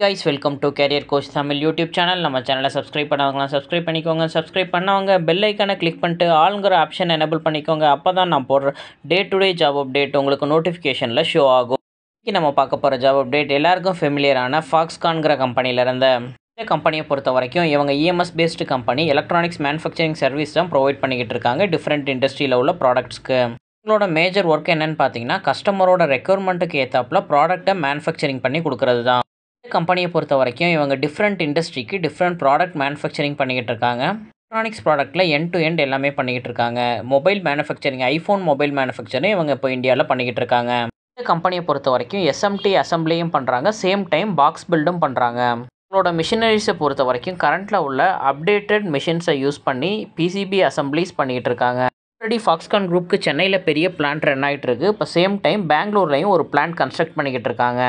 Guys, welcome to Career Coach Tamil YouTube channel. நம்ம சேனலை subscribe பண்ணவங்களாம் subscribe பண்ணிக்கோங்க. Subscribe பண்ணவங்க பெல் ஐக்கானை கிளிக் பண்ணிட்டு ஆளுங்கிற ஆப்ஷன் எனேபிள் பண்ணிக்கோங்க. அப்போ தான் நான் போடுற day to day job update உங்களுக்கு நோட்டிஃபிகேஷனில் ஷோ ஆகும். இன்றைக்கி நம்ம பார்க்க போகிற ஜாப் அப்டேட் எல்லாருக்கும் ஃபெமிலியரான ஃபாக்ஸ்கான்கிற கம்பெனியில் இருந்த இந்த கம்பெனியை பொறுத்த வரைக்கும் இவங்க EMS based company electronics manufacturing service தான் ப்ரொவைட் பண்ணிக்கிட்டு இருக்காங்க டிஃப்ரெண்ட் இண்டஸ்ட்ரியில் உள்ள ப்ராடக்ட்ஸ்க்கு. உங்களோட மேஜர் ஒர்க் என்னென்னு பார்த்தீங்கன்னா கஸ்டமரோட ரெக்யர்மெண்ட்டுக்கு ஏற்றாப்புல ப்ராடக்ட்டை மேனுஃபேக்சரிங் பண்ணி கொடுக்குறது தான். கம்பெனியை பொறுத்த வரைக்கும் இவங்க டிஃப்ரெண்ட் இண்டஸ்ட்ரிக்கு டிஃப்ரெண்ட் ப்ராடக்ட் மேனுஃபேக்சரிங் பண்ணிக்கிட்டு இருக்காங்க. எலக்ட்ரானிக்ஸ் ப்ராடக்ட்டில் எண்ட் டு எண்ட் எல்லாமே பண்ணிக்கிட்டு இருக்காங்க. Mobile manufacturing iPhone mobile manufacturing இவங்க இப்போ இந்தியாவில் பண்ணிக்கிட்டு இருக்காங்க. இந்த கம்பெனியை பொறுத்த வரைக்கும் எஸ்எம்டி அசம்பிளியும் பண்ணுறாங்க, சேம் டைம் பாக்ஸ் பில்டும் பண்ணுறாங்க. உங்களோட மிஷினரிஸை பொறுத்த வரைக்கும் கரண்ட்டில் உள்ள அப்டேட்டட் மிஷின்ஸை யூஸ் பண்ணி பிசிபி அசம்பிளிஸ் பண்ணிக்கிட்டு இருக்காங்க. ஆல்ரெடி ஃபாக்ஸ்கான் குரூப்புக்கு சென்னையில் பெரிய பிளான்ட் ரன் ஆகிட்டு இருக்கு. இப்போ சேம் டைம் பெங்களூர்லையும் ஒரு பிளான்ட் கன்ஸ்ட்ரக்ட் பண்ணிக்கிட்டு இருக்காங்க.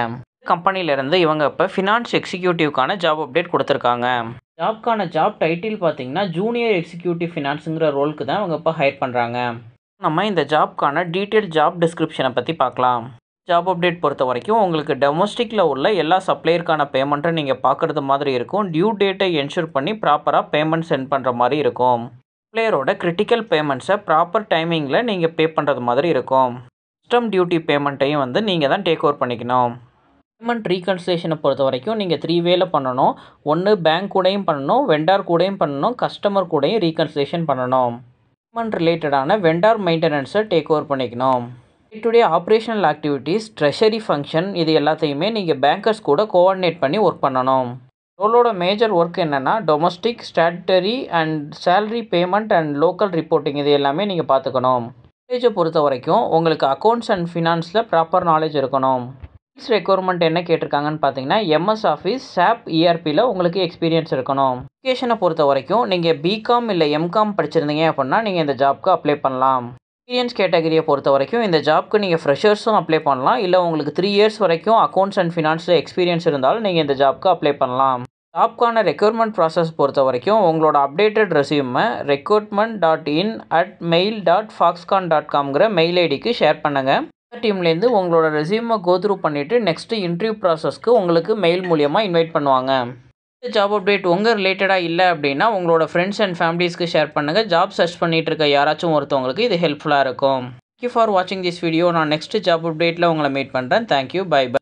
கம்பெனிலேருந்து இவங்க இப்போ ஃபினான்ஸ் எக்ஸிக்யூட்டிவ்க்கான ஜாப் அப்டேட் கொடுத்துருக்காங்க. ஜாப் டைட்டில் பார்த்தீங்கன்னா ஜூனியர் எக்ஸிக்யூட்டிவ் ஃபினான்ஸுங்கிற ரோலுக்கு தான் இவங்க இப்போ ஹையர் பண்ணுறாங்க. நம்ம இந்த ஜாப்க்கான டீட்டெயில் ஜாப் டிஸ்கிரிப்ஷனை பற்றி பார்க்கலாம். ஜாப் அப்டேட் பொறுத்த வரைக்கும் உங்களுக்கு டொமஸ்டிக்கில் உள்ள எல்லா சப்ளையருக்கான பேமெண்ட்டை நீங்கள் பார்க்குறது மாதிரி இருக்கும். டியூ டேட்டை என்ஷூர் பண்ணி ப்ராப்பராக பேமெண்ட் சென்ட் பண்ணுற மாதிரி இருக்கும். சப்ளையரோட கிரிட்டிக்கல் பேமெண்ட்ஸை ப்ராப்பர் டைமிங்கில் நீங்கள் பே பண்ணுறது மாதிரி இருக்கும். கஸ்டம் டியூட்டி பேமெண்ட்டையும் நீங்கள் தான் டேக் ஓவர் பண்ணிக்கணும். பேமெண்ட் ரீகன்சிலேஷனை பொறுத்த வரைக்கும் நீங்கள் 3 வேல பண்ணணும். ஒன்று பேங்க் கூடயும் பண்ணணும், வெண்டார் கூடயும் பண்ணணும், கஸ்டமர் கூடயும் ரீகன்சிலேஷன் பண்ணணும். பேமெண்ட் ரிலேட்டடான வெண்டார் மெயின்டெனன்ஸை டேக் ஓவர் பண்ணிக்கணும். Day to day operational activities, treasury function இது எல்லாத்தையுமே நீங்கள் பேங்கர்ஸ் கூட கோஆர்டினேட் பண்ணி ஒர்க் பண்ணணும். ரோலோட மேஜர் ஒர்க் என்னென்னா domestic, statutory and salary payment and local reporting இது எல்லாமே நீங்கள் பார்த்துக்கணும். நாலேஜை பொறுத்த வரைக்கும் உங்களுக்கு அக்கௌண்ட்ஸ் அண்ட் ஃபினான்ஸில் ப்ராப்பர் நாலேஜ் இருக்கணும். ரெக்யர்மெண்ட் என்ன கேட்டிருக்காங்கன்னு பார்த்தீங்கன்னா எம்எஸ் ஆஃபீஸ், சாப், இஆர்பியில் உங்களுக்கு எக்ஸ்பீரியன்ஸ் இருக்கணும். எஜுகேஷனை பொறுத்த வரைக்கும் நீங்கள் பிகாம் இல்லை எம்காம் படிச்சிருந்தீங்க அப்படின்னா நீங்கள் இந்த ஜாப்க்கு அப்ளை பண்ணலாம். எக்ஸ்பீரியன்ஸ் கேட்டகரியை பொறுத்த வரைக்கும் இந்த ஜாப்க்கு நீங்கள் ஃப்ரெஷர்ஸும் அப்ளை பண்ணலாம், இல்லை உங்களுக்கு 3 இயர்ஸ் வரைக்கும் அக்கௌண்ட்ஸ் அண்ட் ஃபினான்ஸில் எக்ஸ்பீரியன்ஸ் இருந்தாலும் நீங்கள் இந்த ஜாப்க்கு அப்ளை பண்ணலாம். ஜாப்க்கான ரெக்யர்மெண்ட் ப்ராசஸ் பொறுத்த வரைக்கும் உங்களோட அப்டேட்டட் ரெஸ்யூமை recruitment.in@mail.foxconn.com மெயில் ஐடிக்கு ஷேர் பண்ணுங்கள். டீம்லேருந்து உங்களோட ரெஸ்யூமை கோத்ரூ பண்ணிவிட்டு நெக்ஸ்ட்டு இன்டர்வியூ ப்ராசஸ்க்கு உங்களுக்கு மெயில் மூலியமாக இன்வைட் பண்ணுவாங்க. இந்த ஜாப் அப்டேட் உங்கள் ரிலேட்டடாக இல்லை அப்படின்னா உங்களோட ஃப்ரெண்ட்ஸ் அண்ட் ஃபேமிலிஸ்க்கு ஷேர் பண்ணுங்கள். ஜாப் சர்ச் பண்ணிகிட்டு இருக்க யாராச்சும் ஒருத்தவங்களுக்கு இது ஹெல்ப்ஃபுல்லாக இருக்கும். தேங்க்யூ ஃபார் வாட்சிங் திஸ் வீடியோ. நான் நெக்ஸ்ட் ஜாப் அப்டேட்டில் உங்களை மீட் பண்ணுறேன். Thank you, bye by.